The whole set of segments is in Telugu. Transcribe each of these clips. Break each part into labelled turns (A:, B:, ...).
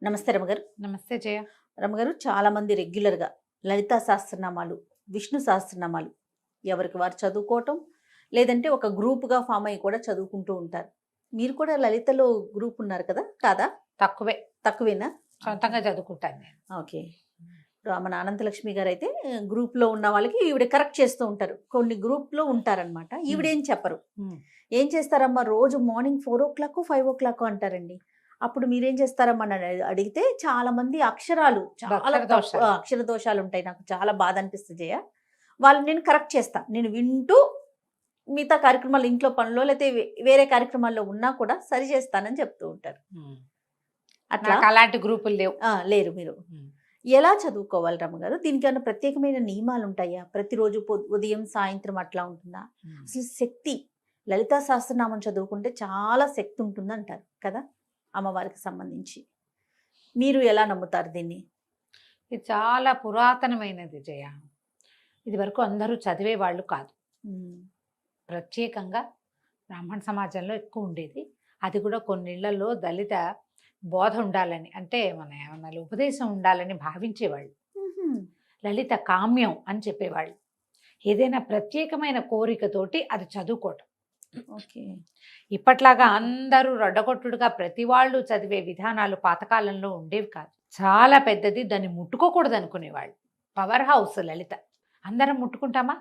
A: నమస్తే రమగారు.
B: నమస్తే జయ.
A: రమగారు, చాలా మంది రెగ్యులర్‌గా లలితా సహస్రనామాలు, విష్ణు సహస్రనామాలు ఎవరికి వారు చదువుకోవటం, లేదంటే ఒక గ్రూప్‌గా ఫార్మ్ అయ్యి కూడా చదువుకుంటూ ఉంటారు. మీరు కూడా లలితలో గ్రూప్ ఉన్నారు కదా? కాదా?
B: తక్కువే,
A: తక్కువేనా?
B: సొంతంగా చదువుకుంటాను నేను.
A: ఓకే. ఇప్పుడు మన అనంతలక్ష్మి గారైతే గ్రూప్‌లో ఉన్న వాళ్ళకి ఈవిడ కరెక్ట్ చేస్తూ ఉంటారు. కొన్ని గ్రూప్‌లో ఉంటారనమాట. ఈవిడేం చెప్పరు. ఏం చేస్తారమ్మా, రోజు మార్నింగ్ 4:00, 5:00 అంటారండి. అప్పుడు మీరేం చేస్తారమ్మా అని అడిగితే చాలా మంది అక్షరాలు చాలా
B: అక్షర దోషాలు.
A: అక్షర దోషాలు ఉంటాయి. నాకు చాలా బాధ అనిపిస్తుంది జయ. వాళ్ళని నేను కరెక్ట్ చేస్తా. నేను వింటూ మిగతా కార్యక్రమాలు, ఇంట్లో పనులు లేకపోతే వేరే కార్యక్రమాల్లో ఉన్నా కూడా సరి చేస్తానని చెప్తూ ఉంటారు. అట్లా
B: నాకు అలాంటి గ్రూపులు లేవు.
A: లేరు మీరు. ఎలా చదువుకోవాలి రమ్మగారు? దీనికి ఏమైనా ప్రత్యేకమైన నియమాలు ఉంటాయా? ప్రతిరోజు ఉదయం సాయంత్రం అట్లా ఉంటుందా? అసలు శక్తి, లలితా సహస్రనామం చదువుకుంటే చాలా శక్తి ఉంటుంది అంటారు కదా, అమ్మవారికి సంబంధించి. మీరు ఎలా నమ్ముతారు దీన్ని?
B: ఇది చాలా పురాతనమైనది జయ. ఇది వరకు అందరూ చదివే వాళ్ళు కాదు. ప్రత్యేకంగా బ్రాహ్మణ సమాజంలో ఎక్కువ ఉండేది. అది కూడా కొన్నిళ్లలో దళిత బోధ ఉండాలని, అంటే మన ఉపదేశం ఉండాలని భావించేవాళ్ళు. లలిత కామ్యం అని చెప్పేవాళ్ళు. ఏదైనా ప్రత్యేకమైన కోరికతోటి అది చదువుకోవటం.
A: ఓకే.
B: ఇప్పట్లాగా అందరూ రొడ్డగొట్టుడుగా ప్రతి వాళ్ళు చదివే విధానాలు పాతకాలంలో ఉండేవి కాదు. చాలా పెద్దది, దాన్ని ముట్టుకోకూడదు అనుకునేవాళ్ళు. పవర్ హౌస్ లలిత. అందరం ముట్టుకుంటామా?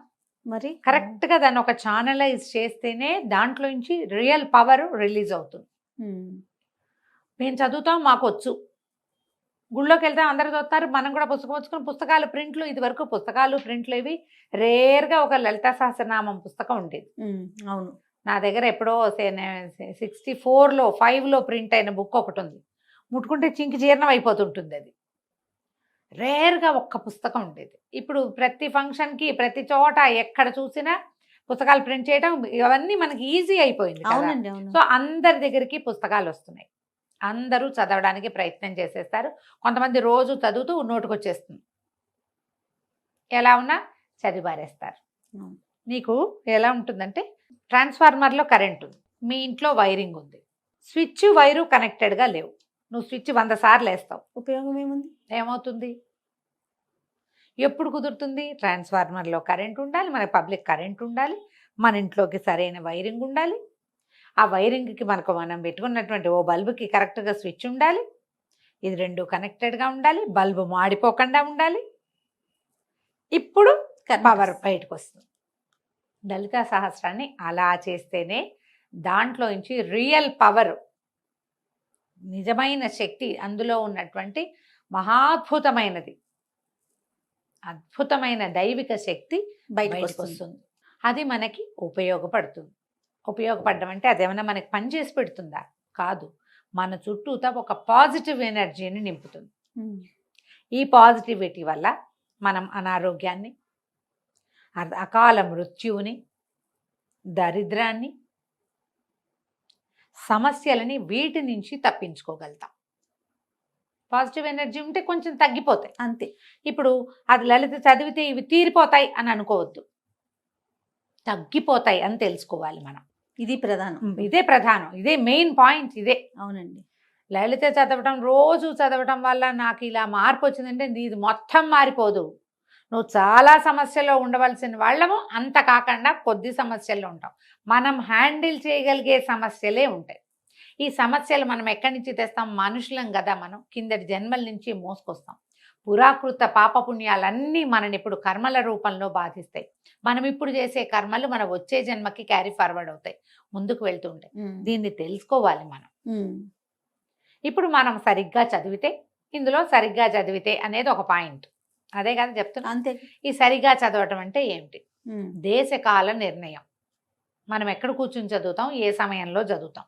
A: మరి
B: కరెక్ట్గా దాన్ని ఒక ఛానలైజ్ చేస్తేనే దాంట్లో నుంచి రియల్ పవర్ రిలీజ్ అవుతుంది. మేము చదువుతాం, మాకు వచ్చు. గుళ్ళోకి వెళ్తాం, అందరు చదువుతారు, మనం కూడా పుస్తకం వచ్చుకుని పుస్తకాలు ప్రింట్లు. ఇది వరకు పుస్తకాలు ప్రింట్లు ఇవి రేర్గా ఒక లలితా సహస్రనామం పుస్తకం ఉండేది.
A: అవును.
B: నా దగ్గర ఎప్పుడో 64లో 5లో ప్రింట్ అయిన బుక్ ఒకటి ఉంది. ముట్టుకుంటే చింకి జీర్ణం అయిపోతుంటుంది. అది రేర్గా ఒక్క పుస్తకం ఉండేది. ఇప్పుడు ప్రతి ఫంక్షన్కి, ప్రతి చోట ఎక్కడ చూసినా పుస్తకాలు ప్రింట్ చేయడం, ఇవన్నీ మనకి ఈజీ అయిపోయింది.
A: అవునండి, అవును.
B: సో అందరి దగ్గరికి పుస్తకాలు వస్తున్నాయి. అందరూ చదవడానికి ప్రయత్నం చేసేస్తారు. కొంతమంది రోజు చదువుతూ నోటుకొచ్చేస్తుంది. ఎలా ఉన్నా చదివారేస్తారు. నీకు ఎలా ఉంటుందంటే, ట్రాన్స్ఫార్మర్లో కరెంట్ ఉంది, మీ ఇంట్లో వైరింగ్ ఉంది, స్విచ్ వైరు కనెక్టెడ్గా లేవు. నువ్వు స్విచ్ 100 సార్లు వేస్తావు,
A: ఉపయోగం ఏముంది?
B: ఏమవుతుంది? ఎప్పుడు కుదురుతుంది? ట్రాన్స్ఫార్మర్లో కరెంట్ ఉండాలి, మన పబ్లిక్ కరెంట్ ఉండాలి, మన ఇంట్లోకి సరైన వైరింగ్ ఉండాలి, ఆ వైరింగ్కి మనం పెట్టుకున్నటువంటి ఓ బల్బుకి కరెక్ట్గా స్విచ్ ఉండాలి, ఇది రెండు కనెక్టెడ్గా ఉండాలి, బల్బు మాడిపోకుండా ఉండాలి. ఇప్పుడు పవర్ బయటకు వస్తుంది. లలితా సహస్రాన్ని అలా చేస్తేనే దాంట్లో నుంచి రియల్ పవర్, నిజమైన శక్తి, అందులో ఉన్నటువంటి మహాద్భుతమైనది, అద్భుతమైన దైవిక శక్తి బయటకు వస్తుంది. అది మనకి ఉపయోగపడుతుంది. ఉపయోగపడడం అంటే అదేమన్నా మనకి పని చేసి పెడుతుందా? కాదు. మన చుట్టూతా ఒక పాజిటివ్ ఎనర్జీని నింపుతుంది. ఈ పాజిటివిటీ వల్ల మనం అనారోగ్యాన్ని, అకాల మృత్యువుని, దరిద్రాన్ని, సమస్యలని, వీటి నుంచి తప్పించుకోగలుగుతాం. పాజిటివ్ ఎనర్జీ ఉంటే కొంచెం తగ్గిపోతాయి అంతే. ఇప్పుడు అది లలిత చదివితే ఇవి తీరిపోతాయి అని అనుకోవద్దు, తగ్గిపోతాయి అని తెలుసుకోవాలి మనం.
A: ఇది ప్రధానం.
B: ఇదే ప్రధానం, ఇదే మెయిన్ పాయింట్. ఇదే.
A: అవునండి.
B: లలిత చదవటం, రోజు చదవటం వల్ల నాకు ఇలా మార్పు వచ్చిందంటే ఇది మొత్తం మారిపోదు. నువ్వు చాలా సమస్యల్లో ఉండవలసిన వాళ్ళము, అంత కాకుండా కొద్ది సమస్యల్లో ఉంటాం. మనం హ్యాండిల్ చేయగలిగే సమస్యలే ఉంటాయి. ఈ సమస్యలు మనం ఎక్కడి నుంచి తెస్తాం? మనుషులం కదా మనం, కిందటి జన్మల నుంచి మోసుకొస్తాం. పురాకృత పాపపుణ్యాలన్నీ మనని ఇప్పుడు కర్మల రూపంలో బాధిస్తాయి. మనం ఇప్పుడు చేసే కర్మలు మన వచ్చే జన్మకి క్యారీ ఫార్వర్డ్ అవుతాయి, ముందుకు వెళ్తూ ఉంటాయి. దీన్ని తెలుసుకోవాలి మనం. ఇప్పుడు మనం సరిగ్గా చదివితే, ఇందులో సరిగ్గా చదివితే అనేది ఒక పాయింట్. అదే కదా చెప్తున్నా.
A: అంతే.
B: ఈ సరిగ్గా చదవటం అంటే ఏమిటి? దేశకాల నిర్ణయం. మనం ఎక్కడ కూర్చుని చదువుతాం, ఏ సమయంలో చదువుతాం,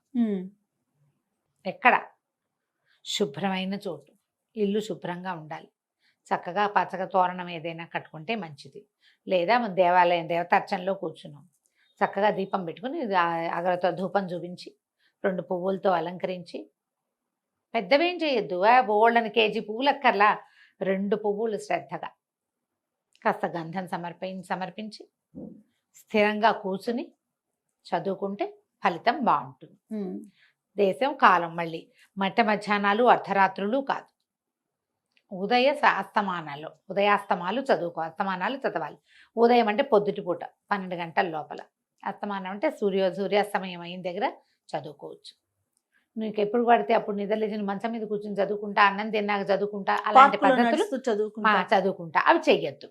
B: ఎక్కడ? శుభ్రమైన చోటు, ఇల్లు శుభ్రంగా ఉండాలి, చక్కగా పచ్చగా తోరణం ఏదైనా కట్టుకుంటే మంచిది. లేదా దేవాలయం దేవతార్చనలో కూర్చున్నాం, చక్కగా దీపం పెట్టుకుని అగరతో ధూపం చూపించి 2 పువ్వులతో అలంకరించి, పెద్దవేం చేయొద్దు, బోల్డని కేజీ పువ్వులు అక్కర్లా, 2 పువ్వులు శ్రద్ధగా కాస్త గంధం సమర్పించి స్థిరంగా కూర్చుని చదువుకుంటే ఫలితం బాగుంటుంది. దేశం కాలం మళ్ళీ మధ్య మధ్యాహ్నాలు అర్ధరాత్రులు కాదు. ఉదయాస్తమాలు చదువుకో. అస్తమానాలు చదవాలి. ఉదయం అంటే పొద్దుటి పూట 12 గంటల లోపల. అస్తమానం అంటే సూర్యాస్తమయం అయిన దగ్గర చదువుకోవచ్చు. నీకు ఎప్పుడు పడితే అప్పుడు నిద్రలేచిన మంచం మీద కూర్చొని చదువుకుంటా, అన్నం తిన్నాక చదువుకుంటా, అలాంటి
A: పార్కులో
B: పద్ధతులు
A: నడుస్తూ చదువుకుంటా.
B: చదువుకుంటా అవి చెయ్యొద్దు.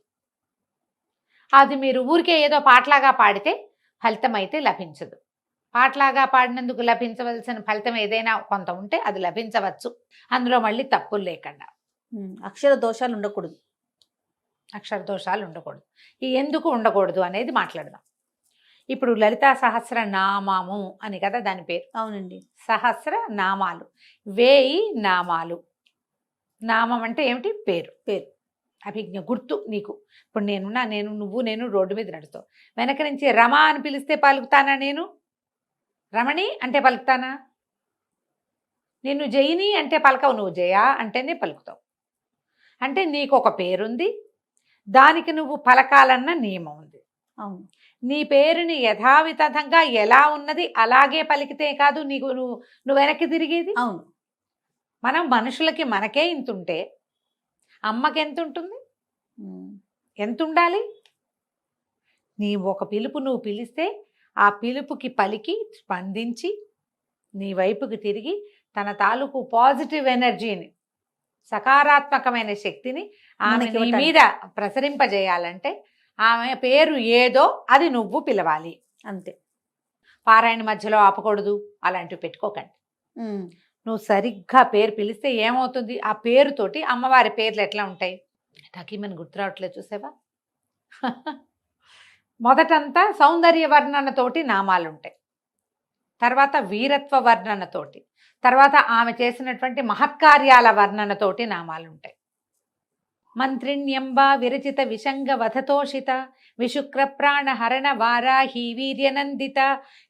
B: అది మీరు ఊరికే ఏదో పాటలాగా పాడితే ఫలితం అయితే లభించదు. పాటలాగా పాడినందుకు లభించవలసిన ఫలితం ఏదైనా కొంత ఉంటే అది లభించవచ్చు, అందులో మళ్ళీ తప్పులు లేకుండా.
A: అక్షర దోషాలు ఉండకూడదు.
B: అక్షర దోషాలు ఉండకూడదు. ఈ ఎందుకు ఉండకూడదు అనేది మాట్లాడదాం. ఇప్పుడు లలితా సహస్ర నామము అని కదా దాని పేరు.
A: అవునండి.
B: సహస్ర నామాలు, 1000 నామాలు. నామం అంటే ఏమిటి? పేరు.
A: పేరు,
B: అభిజ్ఞ, గుర్తు. నీకు ఇప్పుడు నేను రోడ్డు మీద నడుస్తావు, వెనక నుంచి రమ అని పిలిస్తే పలుకుతానా? నేను రమణి అంటే పలుకుతానా? నిన్ను జయిని అంటే పలకవు, నువ్వు జయ అంటేనే పలుకుతావు. అంటే నీకు ఒక పేరుంది, దానికి నువ్వు పలకాలన్న నియమం ఉంది.
A: అవును.
B: నీ పేరుని యథావిధంగా ఎలా ఉన్నది అలాగే పలికితే కాదు నువ్వు వెనక్కి తిరిగేది.
A: అవును.
B: మనం మనుషులకి మనకే ఇంతుంటే అమ్మకి ఎంత ఉంటుంది? ఎంత ఉండాలి? నీ ఒక పిలుపు నువ్వు పిలిస్తే ఆ పిలుపుకి పలికి స్పందించి నీ వైపుకి తిరిగి తన తాలూకు పాజిటివ్ ఎనర్జీని, సకారాత్మకమైన శక్తిని ఆమె నీ మీద ప్రసరింపజేయాలంటే ఆమె పేరు ఏదో అది నువ్వు పిలవాలి
A: అంతే.
B: పారాయణ మధ్యలో ఆపకూడదు, అలాంటివి పెట్టుకోకండి. నువ్వు సరిగ్గా పేరు పిలిస్తే ఏమవుతుంది? ఆ పేరుతోటి అమ్మవారి పేర్లు ఎట్లా ఉంటాయి? తకీమని గుర్తు రావట్లేదు, చూసావా? మొదటంతా సౌందర్య వర్ణనతోటి నామాలు ఉంటాయి, తర్వాత వీరత్వ వర్ణనతోటి, తర్వాత ఆమె చేసినటువంటి మహత్కార్యాల వర్ణనతోటి నామాలు ఉంటాయి. మంత్రిణ్యంబ విరచిత విషంగ వధతోషిత విశుక్ర ప్రాణహరణ వారాహి వీర్యనందిత.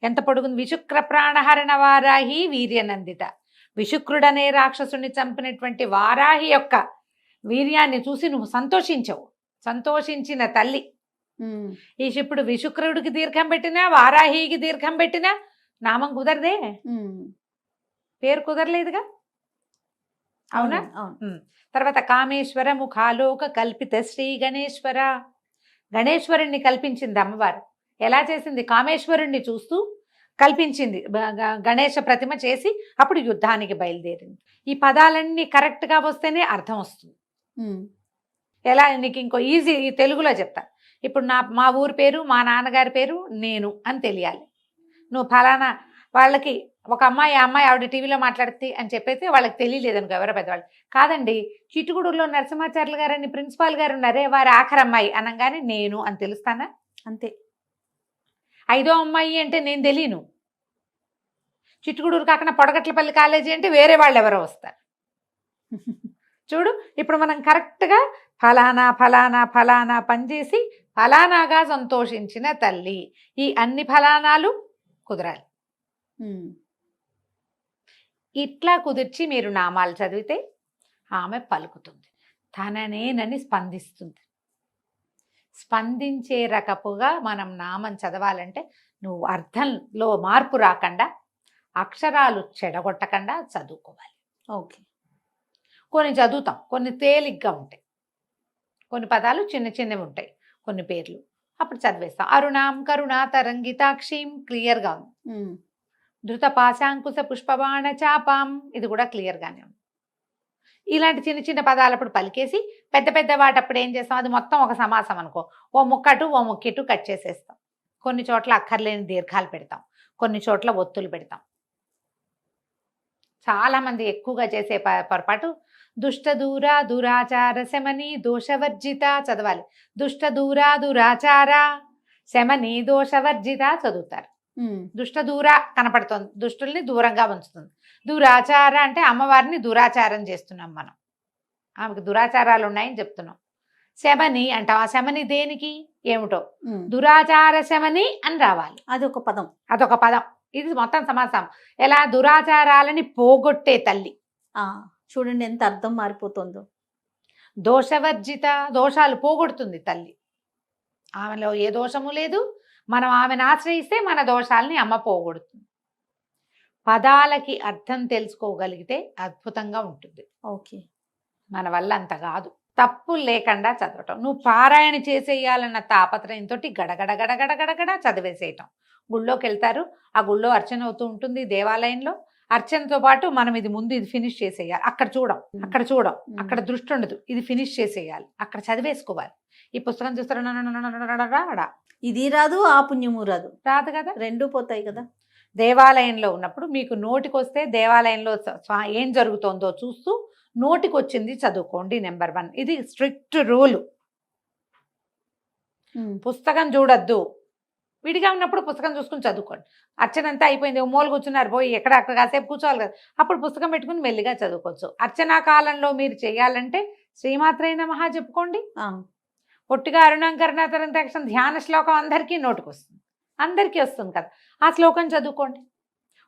B: ఎంత పొడుగుంది? విశుక్ర ప్రాణహరణ వారాహి వీర్యనందిత. విశుక్రుడనే రాక్షసుని చంపినటువంటి వారాహి యొక్క వీర్యాన్ని చూసి నువ్వు సంతోషించవు. సంతోషించిన తల్లి. ఇప్పుడు విశుక్రుడికి దీర్ఘం పెట్టినా వారాహికి దీర్ఘం పెట్టినా నామం కుదరదే, పేరు కుదరలేదుగా. అవునా? తర్వాత కామేశ్వర ముఖాలోక కల్పిత శ్రీ గణేశ్వర. గణేశ్వరుణ్ణి కల్పించింది అమ్మవారు. ఎలా చేసింది? కామేశ్వరుణ్ణి చూస్తూ కల్పించింది, గణేశ ప్రతిమ చేసి అప్పుడు యుద్ధానికి బయలుదేరింది. ఈ పదాలన్నీ కరెక్ట్గా వస్తేనే అర్థం వస్తుంది. ఎలా? నీకు ఇంకో ఈజీ తెలుగులో చెప్తా. ఇప్పుడు మా ఊరి పేరు, మా నాన్నగారి పేరు నేను అని తెలియాలి. నువ్వు ఫలానా వాళ్ళకి ఒక అమ్మాయి ఆవిడ టీవీలో మాట్లాడుతుంది అని చెప్పైతే వాళ్ళకి తెలియలేదనుకో, ఎవరో పెద్దవాళ్ళు. కాదండి, చిట్టుగూడూరులో నరసింహాచార్యులు గారని ప్రిన్సిపాల్ గారు ఉన్నారే, వారి ఆఖరి అమ్మాయి అనగానే నేను అని తెలుస్తానా? అంతే. 5వ అమ్మాయి అంటే నేను తెలియను. చిట్టుగూడూరు కాకుండా పొడగట్లపల్లి కాలేజీ అంటే వేరే వాళ్ళు ఎవరో వస్తారు. చూడు, ఇప్పుడు మనం కరెక్ట్గా ఫలానా ఫలానా ఫలానా పనిచేసి ఫలానాగా సంతోషించిన తల్లి, ఈ అన్ని ఫలానాలు కుదరాలి. ఇట్లా కుదిర్చి మీరు నామాలు చదివితే ఆమె పలుకుతుంది, తననేనని స్పందిస్తుంది. స్పందించే రకపుగా మనం నామం చదవాలంటే నువ్వు అర్థంలో మార్పు రాకుండా, అక్షరాలు చెడగొట్టకుండా చదువుకోవాలి. ఓకే. కొన్ని చదువుతాం, కొన్ని తేలిగ్గా ఉంటాయి, కొన్ని పదాలు చిన్న చిన్నవి ఉంటాయి, కొన్ని పేర్లు అప్పుడు చదివేస్తాం. అరుణాం కరుణా తరంగితాక్షీం క్లియర్గా ఉంది. ధృత పాశాంకుశ పుష్పబాణ చాపాం, ఇది కూడా క్లియర్గానే ఉంది. ఇలాంటి చిన్న చిన్న పదాలు అప్పుడు పలికేసి పెద్ద పెద్ద వాటి అప్పుడు ఏం చేస్తాం? అది మొత్తం ఒక సమాసం అనుకో, ఓ ముక్కటు ఓ ముక్కిటు కట్ చేసేస్తాం. కొన్ని చోట్ల అక్కర్లేని దీర్ఘాలు పెడతాం, కొన్ని చోట్ల ఒత్తులు పెడతాం. చాలామంది ఎక్కువగా చేసే పొరపాటు దుష్ట దూరా దురాచార శమని దోషవర్జిత చదవాలి. దుష్ట దూరా దురాచార శమని దోషవర్జిత చదువుతారు. దుష్ట దూర కనపడుతుంది, దుష్టుల్ని దూరంగా ఉంచుతుంది. దురాచార అంటే అమ్మవారిని దురాచారం చేస్తున్నాం మనం, ఆమెకు దురాచారాలు ఉన్నాయని చెప్తున్నాం. శమని అంటాం, ఆ శమని దేనికి ఏమిటో, దురాచార శమని అని రావాలి. అదొక పదం, అదొక పదం. ఇది మొత్తం సమాసం. ఎలా? దురాచారాలని పోగొట్టే తల్లి. చూడండి ఎంత అర్థం మారిపోతుందో. దోషవర్జిత, దోషాలు పోగొడుతుంది తల్లి. ఆమెలో ఏ దోషము లేదు, మనం ఆమెను ఆశ్రయిస్తే మన దోషాలని అమ్మ పోగొడుతుంది. పదాలకి అర్థం తెలుసుకోగలిగితే అద్భుతంగా ఉంటుంది.
A: ఓకే.
B: మన వల్ల అంత కాదు. తప్పు లేకుండా చదవటం. నువ్వు పారాయణ చేసేయాలన్న తాపత్రయంతో గడగడ గడగడ గడగడ చదివేసేయటం. గుళ్ళోకి వెళ్తారు, ఆ గుళ్ళో అర్చన అవుతూ ఉంటుంది, దేవాలయంలో అర్చనతో పాటు మనం ఇది ముందు ఇది ఫినిష్ చేసేయాలి, అక్కడ చూడం, అక్కడ దృష్టి ఉండదు, ఇది ఫినిష్ చేసేయాలి, అక్కడ చదివేసుకోవాలి. ఈ పుస్తకం చూస్తారా,
A: ఇది రాదు, ఆ పుణ్యము రాదు
B: కదా,
A: రెండూ పోతాయి కదా.
B: దేవాలయంలో ఉన్నప్పుడు మీకు నోటికొస్తే దేవాలయంలో ఏం జరుగుతోందో చూస్తూ నోటికి వచ్చింది చదువుకోండి. నెంబర్ 1, ఇది స్ట్రిక్ట్ రూల్. పుస్తకం చూడొద్దు. విడిగా ఉన్నప్పుడు పుస్తకం చూసుకుని చదువుకోండి. అర్చనంతా అయిపోయింది, మూల కూర్చున్నారు, పోయి అక్కడ కాసేపు కూర్చోవాలి కదా, అప్పుడు పుస్తకం పెట్టుకుని మెల్లిగా చదువుకోవచ్చు. అర్చనా కాలంలో మీరు చేయాలంటే శ్రీమాత్రే నమః చెప్పుకోండి. పొట్టిగా అరుణంకరణాతరం తక్షణ ధ్యాన శ్లోకం అందరికీ నోటికి వస్తుంది, అందరికీ వస్తుంది కదా, ఆ శ్లోకం చదువుకోండి.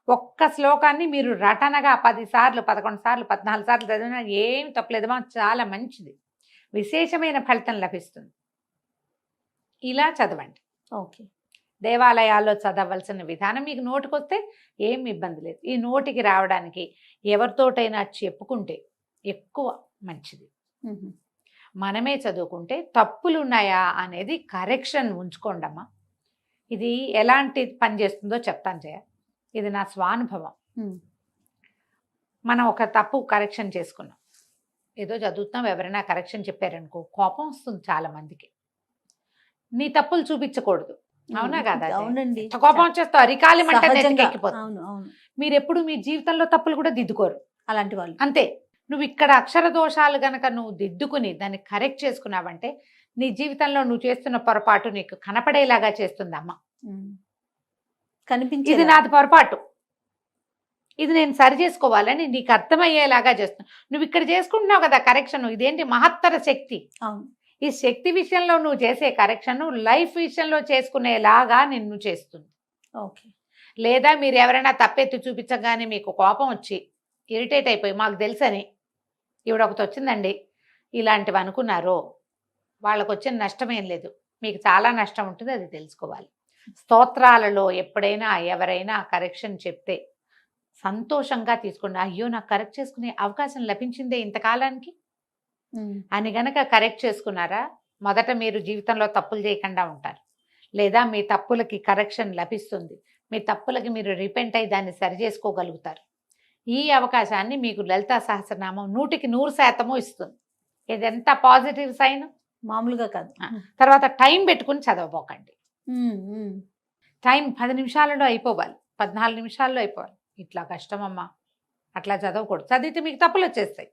B: ఒక్క శ్లోకాన్ని మీరు రటనగా 10 సార్లు 11 సార్లు 14 సార్లు చదివినా ఏమి తప్పలేదమ్మా, చాలా మంచిది, విశేషమైన ఫలితం లభిస్తుంది. ఇలా చదవండి.
A: ఓకే.
B: దేవాలయాల్లో చదవలసిన విధానం మీకు నోటికొస్తే ఏం ఇబ్బంది లేదు. ఈ నోటికి రావడానికి ఎవరితోటైనా చెప్పుకుంటే ఎక్కువ మంచిది. మనమే చదువుకుంటే తప్పులు ఉన్నాయా అనేది కరెక్షన్ ఉంచుకోండమ్మా. ఇది ఎలాంటి పని చేస్తుందో చెప్తాను జయ, ఇది నా స్వానుభవం. మనం ఒక తప్పు కరెక్షన్ చేసుకున్నాం, ఏదో చదువుతున్నాం, ఎవరైనా కరెక్షన్ చెప్పారనుకో కోపం వస్తుంది చాలా మందికి. నీ తప్పులు చూపించకూడదు, అవునా కదా?
A: అవునండి.
B: కోపం వచ్చేస్తావు, అరికాలి మంట ఎక్కిపోతుంది.
A: అవును అవును.
B: మీరు ఎప్పుడు మీ జీవితంలో తప్పులు కూడా దిద్దుకోరు
A: అలాంటి వాళ్ళు.
B: అంతే. నువ్వు ఇక్కడ అక్షర దోషాలు గనక నువ్వు దిద్దుకుని దాన్ని కరెక్ట్ చేసుకున్నావంటే నీ జీవితంలో నువ్వు చేస్తున్న పొరపాటు నీకు కనపడేలాగా చేస్తుంది అమ్మ.
A: కనిపించి
B: ఇది నాది పొరపాటు, ఇది నేను సరి చేసుకోవాలని నీకు అర్థమయ్యేలాగా చేస్తున్నా. నువ్వు ఇక్కడ చేసుకుంటున్నావు కదా కరెక్షన్, ఇదేంటి మహత్తర శక్తి.
A: అవును.
B: ఈ శక్తి విషయంలో నువ్వు చేసే కరెక్షన్ లైఫ్ విషయంలో చేసుకునేలాగా నిన్ను చేస్తుంది.
A: ఓకే.
B: లేదా మీరు ఎవరైనా తప్పెత్తి చూపించగానే మీకు కోపం వచ్చి ఇరిటేట్ అయిపోయి మాకు తెలుసని ఈవిడ ఒకటి వచ్చిందండి ఇలాంటివి అనుకున్నారో వాళ్ళకు వచ్చిన నష్టమేం లేదు, మీకు చాలా నష్టం ఉంటుంది, అది తెలుసుకోవాలి. స్తోత్రాలలో ఎప్పుడైనా ఎవరైనా కరెక్షన్ చెప్తే సంతోషంగా తీసుకుని అయ్యో నాకు కరెక్ట్ చేసుకునే అవకాశం లభించిందే ఇంతకాలానికి అని గనక కరెక్ట్ చేసుకున్నారా, మొదట మీరు జీవితంలో తప్పులు చేయకుండా ఉంటారు. లేదా మీ తప్పులకి కరెక్షన్ లభిస్తుంది, మీ తప్పులకి మీరు రిపెంట్ అయ్యి దాన్ని సరి చేసుకోగలుగుతారు. ఈ అవకాశాన్ని మీకు లలితా సహస్రనామం 100% ఇస్తుంది. ఇది ఎంత పాజిటివ్ సైన్, మామూలుగా కాదు. తర్వాత టైం పెట్టుకుని చదవబోకండి. టైం 10 నిమిషాలలో అయిపోవాలి, 14 నిమిషాల్లో అయిపోవాలి. ఇట్లా కష్టమమ్మా, అట్లా చదవకూడదు. చదివితే మీకు తప్పులు వచ్చేస్తాయి,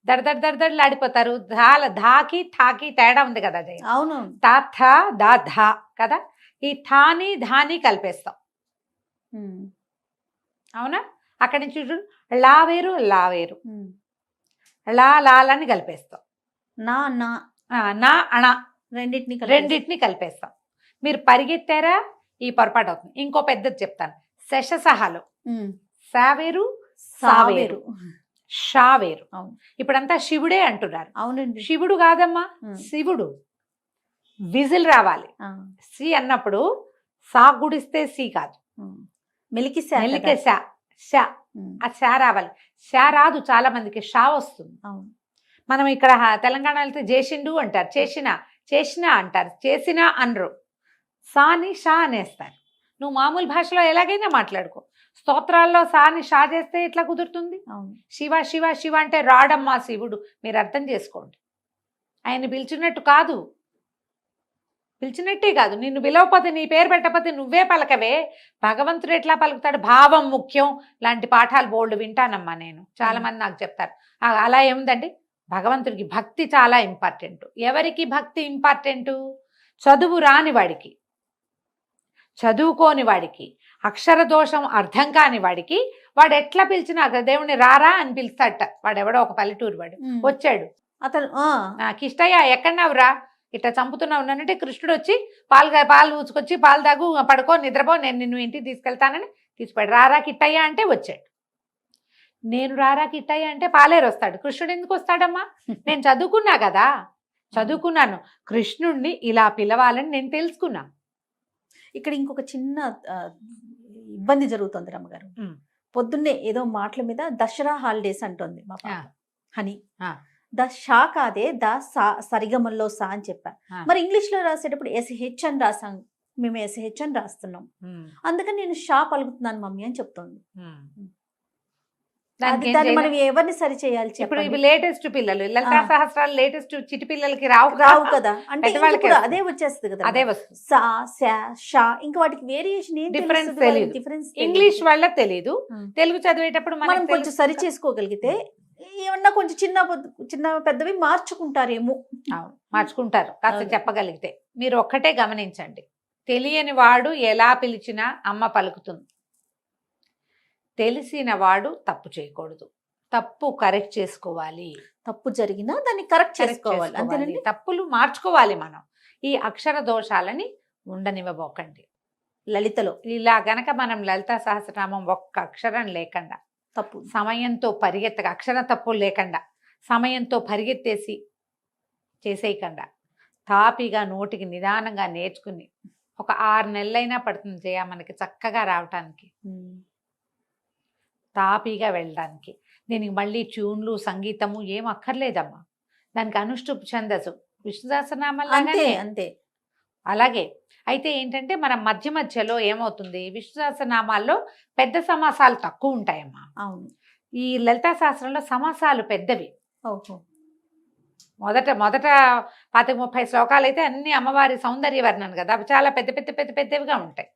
B: దడదడలాడిపోతారు. ఆడిపోతారు. ధాకి థాకి తేడా ఉంది కదా జయ.
A: అవును.
B: తా థా దా ధా కదా, ఈ థాని ధాని కలిపేస్తాం, అవునా? అక్కడి నుంచి చూడు లా వేరు లా వేరు, లాలని కలిపేస్తాం,
A: నా
B: అణ
A: రెండింటిని
B: కలిపేస్తాం. మీరు పరిగెత్తారా ఈ పొరపాటు అవుతుంది. ఇంకో పెద్దది చెప్తాను, శశసహాలు సావేరు సావేరు షావేరు. ఇప్పుడంతా శివుడే అంటున్నారు.
A: అవునండి.
B: శివుడు కాదమ్మా, శివుడు. విజిల్ రావాలి. సి అన్నప్పుడు సా గుడిస్తే సి కాదు, మెలికి షా, ఆ షా రావాలి. షా రాదు చాలా మందికి, షా వస్తుంది. మనం ఇక్కడ తెలంగాణ వెళ్తే చేసిండు అంటారు, చేసినా అంటారు, చేసినా అనరు. సాని షా అనేస్తారు. నువ్వు మామూలు భాషలో ఎలాగైనా మాట్లాడుకో, స్తోత్రాల్లో సాని షా చేస్తే ఎట్లా కుదురుతుంది? శివ శివ శివ అంటే రాడమ్మా శివుడు, మీరు అర్థం చేసుకోండి. ఆయన పిలిచినట్టు కాదు, పిలిచినట్టే కాదు. నిన్ను పిలవకపోతే, నీ పేరు పెట్టకపోతే నువ్వే పలకవే, భగవంతుడు ఎట్లా పలుకుతాడు? భావం ముఖ్యం లాంటి పాఠాలు బోల్డ్ వింటానమ్మా నేను, చాలా మంది నాకు చెప్తారు. అలా ఏముందండి, భగవంతుడికి భక్తి చాలా ఇంపార్టెంట్. ఎవరికి భక్తి ఇంపార్టెంటు? చదువు రాని వాడికి, చదువుకోని వాడికి, అక్షర దోషం అర్థం కాని వాడికి, వాడు ఎట్లా పిలిచినా దేవుని రారా అని పిలుస్తాడట. వాడెవడో ఒక పల్లెటూరు వాడు వచ్చాడు, అతను కిష్టయ్య ఎక్కడన్నావురా, ఇట్లా చంపుతున్నావు అంటే కృష్ణుడు వచ్చి పాలు ఊచుకొచ్చి పాలు తాగు పడుకో నిద్రపో, నేను నిన్ను ఇంటికి తీసుకెళ్తానని తీసుకుపోయాడు. రారా కిట్టయ్య అంటే వచ్చాడు. నేను రారా కిట్టయ్య అంటే పాలేరు వస్తాడు, కృష్ణుడు ఎందుకు వస్తాడమ్మా? నేను చదువుకున్నా కదా, చదువుకున్నాను, కృష్ణుడిని ఇలా పిలవాలని నేను తెలుసుకున్నా.
A: ఇక్కడ ఇంకొక చిన్న ఇబ్బంది జరుగుతుంది రమ్మగారు. పొద్దున్నే ఏదో మాటల మీద దసరా హాలిడేస్ అంటుంది మా పాప
B: ఆ.
A: హనీ.
B: ఆ.
A: ద షా కాదే ద సా సరిగమల్లో సా అని చెప్పా.
B: ఆ.
A: మరి ఇంగ్లీష్ లో రాసేటప్పుడు ఎస్హెచ్ అని రాసాం, మేము ఎస్హెచ్ అని రాస్తున్నాం,
B: ఉమ్.
A: అందుకని నేను షా పలుకుతున్నాను మమ్మీ అని చెప్తోంది.
B: ఉమ్.
A: అది
B: దానికి ఏం
A: దాన్ని
B: చేయలేం.
A: మనం ఎవరిని సరి చేయాలి
B: ఇప్పుడు
A: చెప్పండి?
B: ఇవి లేటెస్ట్ పిల్లలు లలితా
A: ఆ.
B: సహస్రాలు లేటెస్ట్ చిటి పిల్లలకి రావు
A: రావు కదా, అంటే
B: పెద్దవాళ్ళకి
A: ఇంక ఇప్పుడు
B: వస్తుంది.
A: అదే వచ్చేస్తుంది కదా,
B: అదే వస్తుంది.
A: సా శా షా, ఇంకా వాటికి వేరియేషన్ ఏం
B: Difference
A: తెలుస్తుంది వాళ్ళకి?
B: తెలీదు.
A: డిఫరెన్స్
B: ఇంగ్లీష్ వాళ్ళకి తెలియదు,
A: ఆ.
B: తెలుగు చదివేటప్పుడు
A: మనం
B: మనకి
A: కొంచెం సరి చేసుకోగలిగితే ఏమన్నా కొంచెం చిన్న పెద్దవి మార్చుకుంటారేమో.
B: అవును, మార్చుకుంటారు కాస్త
A: అవును.
B: చెప్పగలిగితే. మీరు ఒక్కటే గమనించండి, తెలియని వాడు ఎలా పిలిచినా అమ్మ పలుకుతుంది. తెలిసిన వాడు తప్పు చేయకూడదు, తప్పు కరెక్ట్ చేసుకోవాలి.
A: తప్పు జరిగినా దాన్ని కరెక్ట్
B: కరెక్ట్
A: చేసుకోవాలి, అంతేనండి.
B: తప్పులు మార్చుకోవాలి మనం. ఈ అక్షర దోషాలని ఉండనివ్వబోకండి.
A: లలితలో
B: ఇలా గనక మనం లలితా సహస్రనామం ఒక్క అక్షరం లేకుండా,
A: తప్పు
B: సమయంతో పరిగెత్తగా, అక్షర తప్పులు లేకుండా సమయంతో పరిగెత్తేసి చేసేయకుండా తాపిగా నోటికి నిదానంగా నేర్చుకుని ఒక 6 నెలలైనా పడుతుంది జయ మనకి చక్కగా రావటానికి, తాపీగా వెళ్ళడానికి. దీనికి మళ్ళీ ట్యూన్లు సంగీతము ఏం అక్కర్లేదమ్మా. దానికి అనుష్ఠుప్ ఛందస్సు విష్ణు సహస్రనామం
A: అంతే
B: లాగానే
A: అంతే.
B: అలాగే. అయితే ఏంటంటే మనం మధ్య మధ్యలో ఏమవుతుంది, విష్ణు సహస్రనామాల్లో పెద్ద సమాసాలు తక్కువ ఉంటాయమ్మా.
A: అవును.
B: ఈ లలితా శాస్త్రంలో సమాసాలు పెద్దవి.
A: ఓహో.
B: మొదట 20-30 శ్లోకాలు అయితే అన్ని అమ్మవారి సౌందర్య వర్ణన కదా, అవి చాలా పెద్దవిగా ఉంటాయి.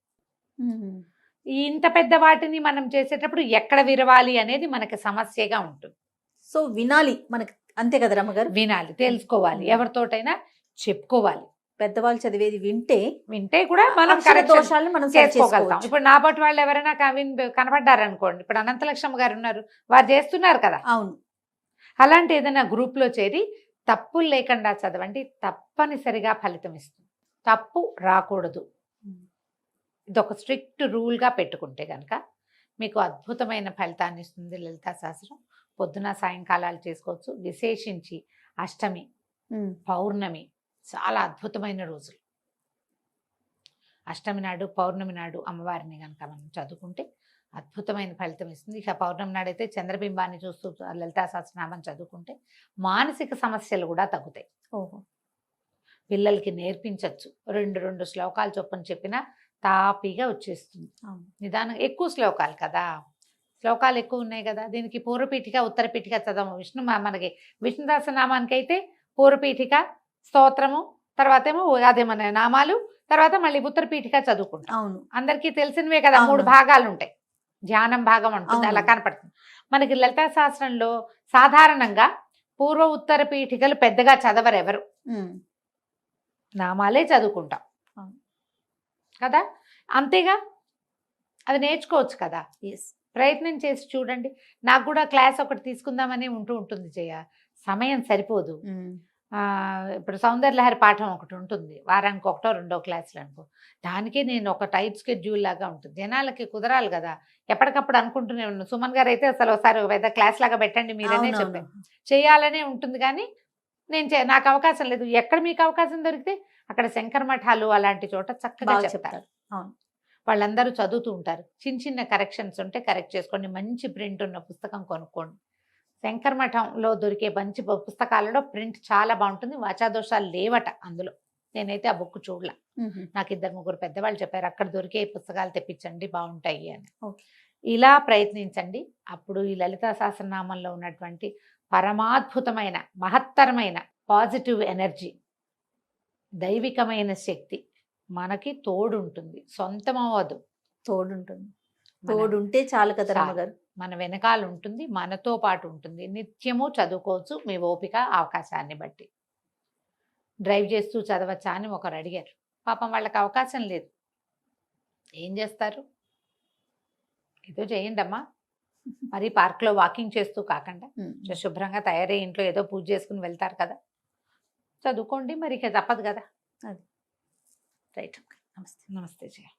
A: ఉమ్.
B: ఈ ఇంత పెద్ద వాటిని మనం చేసేటప్పుడు ఎక్కడ విరవాలి అనేది మనకి సమస్యగా ఉంటుంది.
A: సో వినాలి మనకి, అంతే కదా రమ్మగారు?
B: వినాలి, తెలుసుకోవాలి, ఎవరితోటైనా చెప్పుకోవాలి.
A: పెద్దవాళ్ళు చదివేది వింటే
B: కూడా మనం
A: అక్షర
B: correction
A: దోషాలను మనం సరి
B: చేసుకోగలుగుతాం.
A: చేసుకోవచ్చు.
B: ఇప్పుడు నా పాటు వాళ్ళు ఎవరైనా కనపడ్డారు అనుకోండి, ఇప్పుడు అనంతలక్ష్మ గారు ఉన్నారు, వారు చేస్తున్నారు కదా.
A: అవును.
B: అలాంటి ఏదైనా గ్రూప్ లో చేరి తప్పులు లేకుండా చదవండి, తప్పనిసరిగా ఫలితం ఇస్తుంది. తప్పు రాకూడదు, ఇదొక స్ట్రిక్ట్ రూల్గా పెట్టుకుంటే కనుక మీకు అద్భుతమైన ఫలితాన్ని ఇస్తుంది లలితా శాస్త్రం. పొద్దున సాయంకాలాలు చేసుకోవచ్చు. విశేషించి అష్టమి, పౌర్ణమి చాలా అద్భుతమైన రోజులు. అష్టమి నాడు, పౌర్ణమి నాడు అమ్మవారిని కనుక మనం చదువుకుంటే అద్భుతమైన ఫలితం ఇస్తుంది. ఇక పౌర్ణమి నాడైతే చంద్రబింబాన్ని చూస్తూ లలితా సహస్రనామం చదువుకుంటే మానసిక సమస్యలు కూడా తగ్గుతాయి.
A: ఓహో.
B: పిల్లలకి నేర్పించవచ్చు. 2 శ్లోకాలు చొప్పున చెప్పినా తాపీగా వచ్చేస్తుంది. నిదానం, ఎక్కువ శ్లోకాలు కదా, శ్లోకాలు ఎక్కువ ఉన్నాయి కదా. దీనికి పూర్వపీఠిక ఉత్తరపీఠిక చదవము. మనకి విష్ణు సహస్రనామానికి అయితే పూర్వపీఠిక, స్తోత్రము, తర్వాత ఏమో అదే మన నామాలు, తర్వాత మళ్ళీ ఉత్తరపీఠిక చదువుకుంటాం.
A: అవును,
B: అందరికీ తెలిసినవే కదా. 3 భాగాలు ఉంటాయి, ధ్యానం భాగం ఉంటుంది, అలా కనపడుతుంది. మనకి లలితా శాస్త్రంలో సాధారణంగా పూర్వ ఉత్తర పీఠికలు పెద్దగా చదవరు ఎవరు, నామాలే చదువుకుంటాం కదా. అంతేగా, అది నేర్చుకోవచ్చు కదా. ప్రయత్నం చేసి చూడండి. నాకు కూడా క్లాస్ ఒకటి తీసుకుందామని ఉంటుంది జయ, సమయం సరిపోదు. ఇప్పుడు సౌందర్యలహరి పాఠం ఒకటి ఉంటుంది, వారానికి 1-2 క్లాసులు అనుకో. దానికే నేను ఒక టైట్ స్కెడ్యూల్ లాగా ఉంటుంది, జనాలకి కుదరాలి కదా. ఎప్పటికప్పుడు అనుకుంటూనే ఉన్నాను. సుమన్ గారు అయితే అసలు ఒకసారి పెద్ద క్లాస్ లాగా పెట్టండి మీరనే చెప్పాను, చేయాలనే ఉంటుంది. కానీ నాకు అవకాశం లేదు. ఎక్కడ మీకు అవకాశం దొరికితే అక్కడ శంకర మఠాలు అలాంటి చోట చక్కగా చెప్తారు. వాళ్ళందరూ చదువుతూ ఉంటారు. చిన్న కరెక్షన్స్ ఉంటే కరెక్ట్ చేసుకోండి. మంచి ప్రింట్ ఉన్న పుస్తకం కొనుక్కోండి. శంకర మఠంలో దొరికే మంచి పుస్తకాలలో ప్రింట్ చాలా బాగుంటుంది. వాచాదోషాలు లేవట అందులో. నేనైతే ఆ బుక్ చూడలే, నాకు 2-3 పెద్దవాళ్ళు చెప్పారు అక్కడ దొరికే పుస్తకాలు తెప్పించండి బాగుంటాయి అని. ఇలా ప్రయత్నించండి. అప్పుడు ఈ లలితా సహస్రనామంలో ఉన్నటువంటి పరమాద్భుతమైన మహత్తరమైన పాజిటివ్ ఎనర్జీ, దైవికమైన శక్తి మనకి తోడుంటుంది. సొంతం అవ్వదు,
A: తోడుంటే చాలు కదా రమ్మగారు.
B: మన వెనకాల ఉంటుంది, మనతో పాటు ఉంటుంది. నిత్యము చదువుకోవచ్చు మీ ఓపిక అవకాశాన్ని బట్టి. డ్రైవ్ చేస్తూ చదవచ్చా అని ఒకరు అడిగారు. పాపం వాళ్ళకి అవకాశం లేదు, ఏం చేస్తారు? ఏదో చేయండి అమ్మా. మరి పార్క్లో వాకింగ్ చేస్తూ కాకుండా శుభ్రంగా తయారై ఇంట్లో ఏదో పూజ చేసుకుని వెళ్తారు కదా, చదువుకోండి. మరి ఇక తప్పదు కదా.
A: రైట్. నమస్తే.
B: నమస్తే జయ.